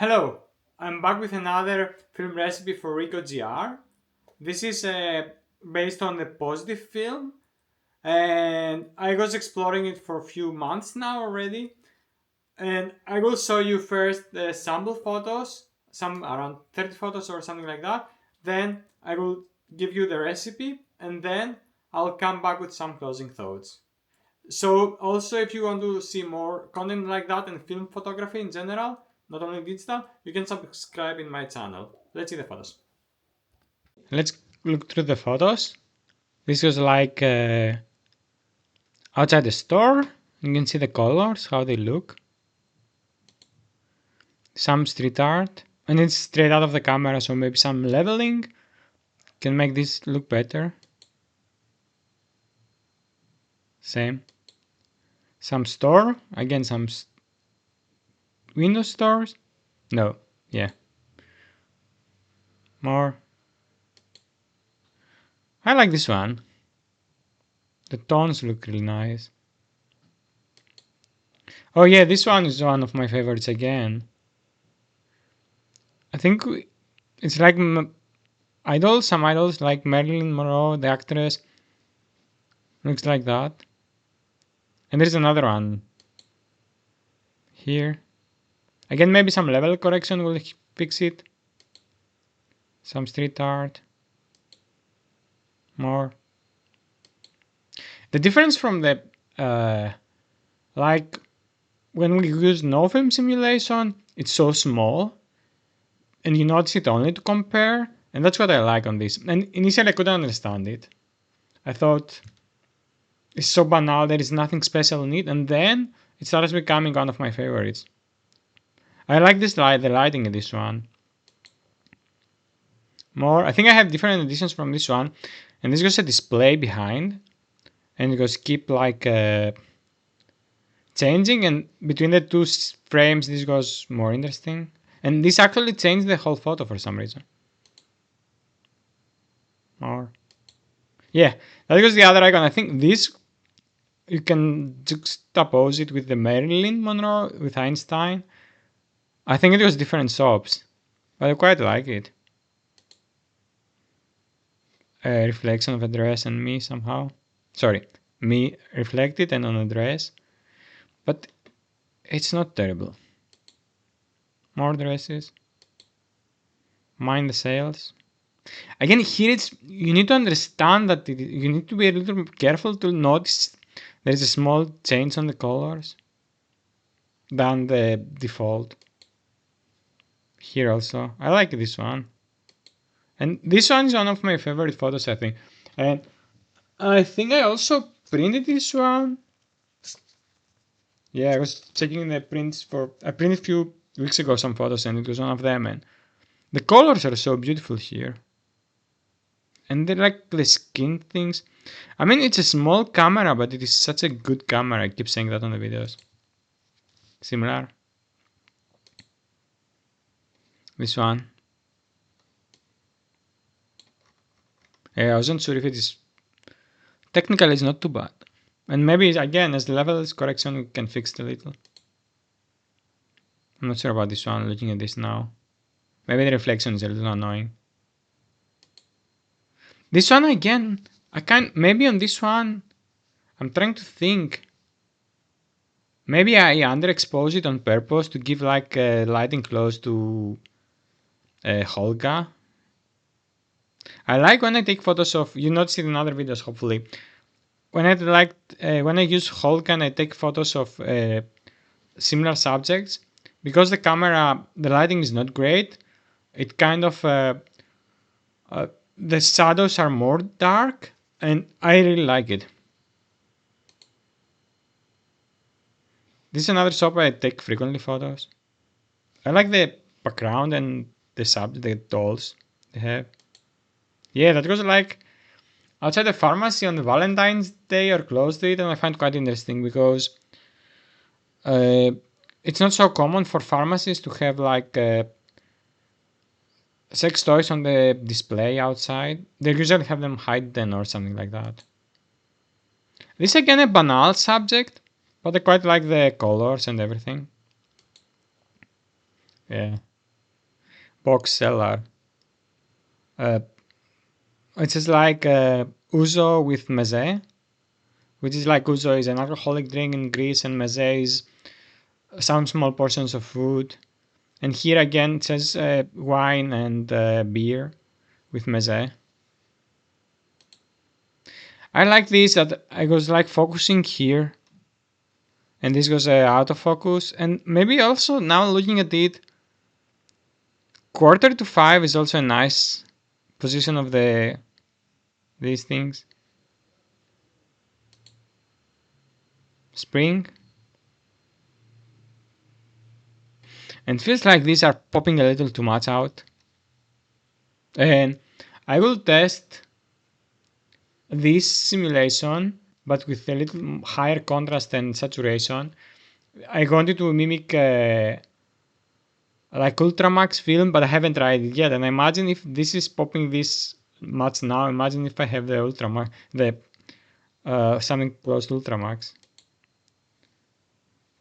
Hello, I'm back with another film recipe for Ricoh Gr. This is based on the positive film, and I was exploring it for a few months now already. And I will show you first the sample photos, some around 30 photos or something like that. Then I will give you the recipe, and then I'll come back with some closing thoughts. So also, if you want to see more content like that and film photography in general, not only digital, you can subscribe in my channel. Let's see the photos. Let's look through the photos. This was like outside the store. You can see the colors, how they look. Some street art, and it's straight out of the camera, so maybe some leveling can make this look better. Same. Some store, again some window stores. No, yeah. More. I like this one. The tones look really nice. Oh yeah, this one is one of my favorites again. I think it's like idols, some idols like Marilyn Monroe, the actress. Looks like that. And there's another one here. Again, maybe some level correction will fix it. Some street art. More. The difference from the like when we use no film simulation, it's so small, and you notice it only to compare, and that's what I like on this. And initially, I couldn't understand it. I thought it's so banal, there is nothing special in it, and then it starts becoming one of my favorites. I like this light, the lighting in this one. More, I think I have different editions from this one, and this goes a display behind, and it goes keep like changing, and between the two frames, this goes more interesting. And this actually changed the whole photo for some reason. More, yeah, that goes the other icon. I think this you can juxtapose it with the Marilyn Monroe with Einstein. I think it was different shops, but I quite like it. A reflection of a dress and me somehow. Sorry, me reflected and on a dress. But it's not terrible. More dresses. Mind the sales. Again, here it's you need to understand that you need to be a little careful to notice there's a small change on the colors than the default. Here also, I like this one. And this one is one of my favorite photos, I think. And I think I also printed this one. Yeah, I was checking the prints for. I printed a few weeks ago some photos, and it was one of them. And the colors are so beautiful here. And they're like the skin things. I mean, it's a small camera, but it is such a good camera. I keep saying that on the videos. Similar. This one. Yeah, I wasn't sure if it is. Technically, it's not too bad. And maybe, again, as the levels correction, we can fix it a little. I'm not sure about this one, looking at this now. Maybe the reflection is a little annoying. This one, again, I can't. Maybe on this one, I'm trying to think. Maybe I underexpose it on purpose to give like lighting close to Holga. I like when I take photos of. You notice it in other videos, hopefully. When I use Holga and I take photos of similar subjects, because the camera, the lighting is not great. It kind of the shadows are more dark, and I really like it. This is another shop I take frequently photos. I like the background and the dolls they have. Yeah, that goes like outside the pharmacy on the Valentine's Day or close to it, and I find quite interesting because it's not so common for pharmacies to have like sex toys on the display outside. They usually have them hidden or something like that. This again a banal subject, but I quite like the colors and everything. Yeah. box seller. Uh, it says like ouzo with meze, which is like ouzo is an alcoholic drink in Greece and meze is some small portions of food. And here again it says wine and beer with meze. I like this that I was like focusing here and this goes out of focus. And maybe also now looking at it, quarter to five is also a nice position of these things. Spring. And feels like these are popping a little too much out. And I will test this simulation, but with a little higher contrast and saturation. I wanted to mimic like Ultramax film, but I haven't tried it yet. And I imagine if this is popping this much now, imagine if I have the Ultramax, the something close to Ultramax,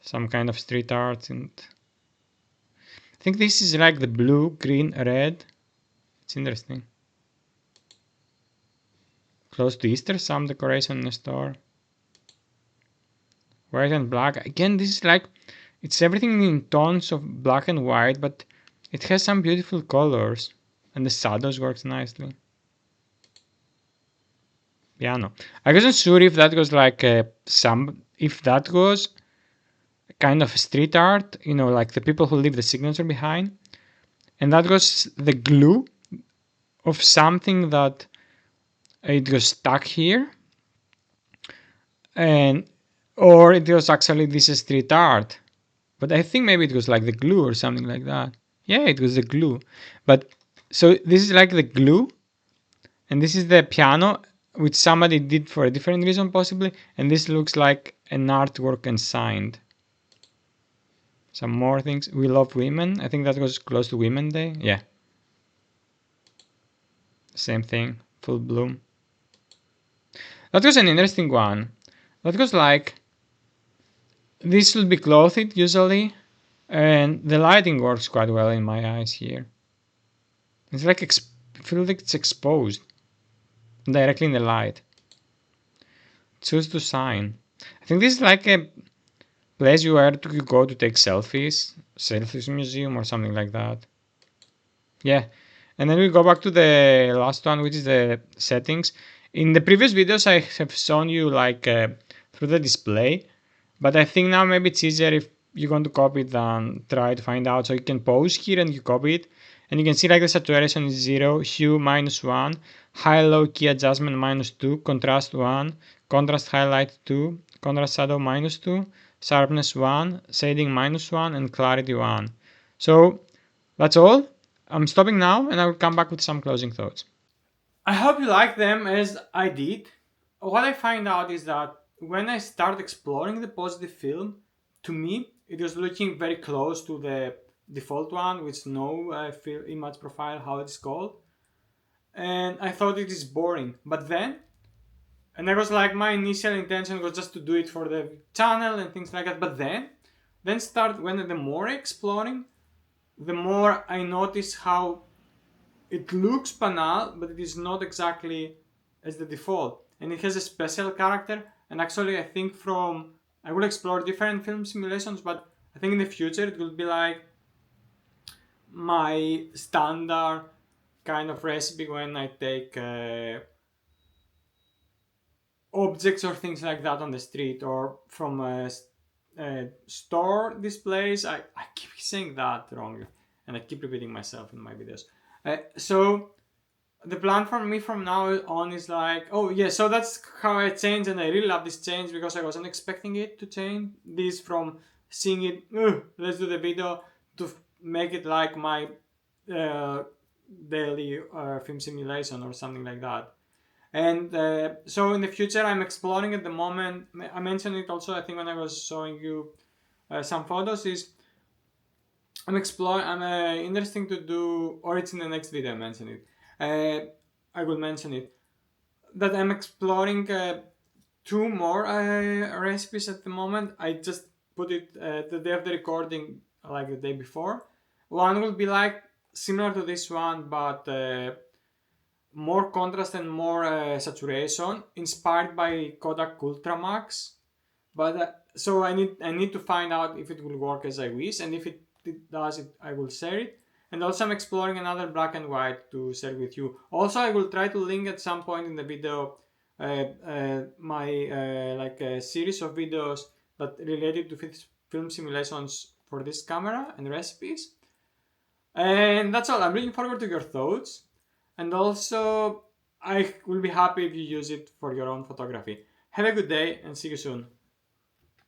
some kind of street art, and I think this is like the blue, green, red. It's interesting. Close to Easter, some decoration in the store. White and black. Again, this is like it's everything in tones of black and white, but it has some beautiful colors, and the shadows works nicely. Piano. I wasn't sure if that was like if that was kind of street art, like the people who leave the signature behind, and that was the glue of something that it was stuck here, and or it was actually this street art. But I think maybe it was like the glue or something like that. Yeah, it was the glue. But so this is like the glue, and this is the piano, which somebody did for a different reason possibly, and this looks like an artwork and signed. Some more things. We love women. I think that was close to Women Day. Yeah. Same thing. Full bloom. That was an interesting one. That was like this should be clothed usually, and the lighting works quite well in my eyes here. It's like I feel like it's exposed directly in the light. Choose to sign. I think this is like a place you go to take selfies museum or something like that. Yeah, and then we go back to the last one, which is the settings. In the previous videos, I have shown you like through the display, but I think now maybe it's easier if you want to copy it than try to find out. So you can pause here and you copy it, and you can see like the saturation is 0, hue -1, high low key adjustment -2, contrast 1, contrast highlight 2, contrast shadow -2, sharpness 1, shading -1, and clarity 1. So that's all. I'm stopping now and I will come back with some closing thoughts. I hope you like them as I did. What I find out is that when I start exploring the positive film, to me, it was looking very close to the default one with no image profile, how it's called. And I thought it is boring. But then, and I was like, my initial intention was just to do it for the channel and things like that. But when the more exploring, the more I notice how it looks banal, but it is not exactly as the default. And it has a special character. And actually, I think I will explore different film simulations, but I think in the future it will be like my standard kind of recipe when I take objects or things like that on the street or from store displays. I keep saying that wrongly and I keep repeating myself in my videos. So the plan for me from now on is like, oh yeah, so that's how I change, and I really love this change because I wasn't expecting it to change. This from seeing it, let's do the video, to make it like my uh, daily film simulation or something like that. And so in the future, I'm exploring at the moment. I mentioned it also, I think, when I was showing you some photos. Is I'm exploring. I'm interesting to do, or it's in the next video. I mention it. I will mention it that I'm exploring two more recipes at the moment. I just put it the day of the recording, like the day before. One will be like similar to this one, but more contrast and more saturation, inspired by Kodak Ultramax. But so I need to find out if it will work as I wish, and if it does, I will share it. And also I'm exploring another black and white to share with you. Also, I will try to link at some point in the video my like a series of videos that related to film simulations for this camera and recipes. And that's all. I'm looking forward to your thoughts. And also, I will be happy if you use it for your own photography. Have a good day and see you soon.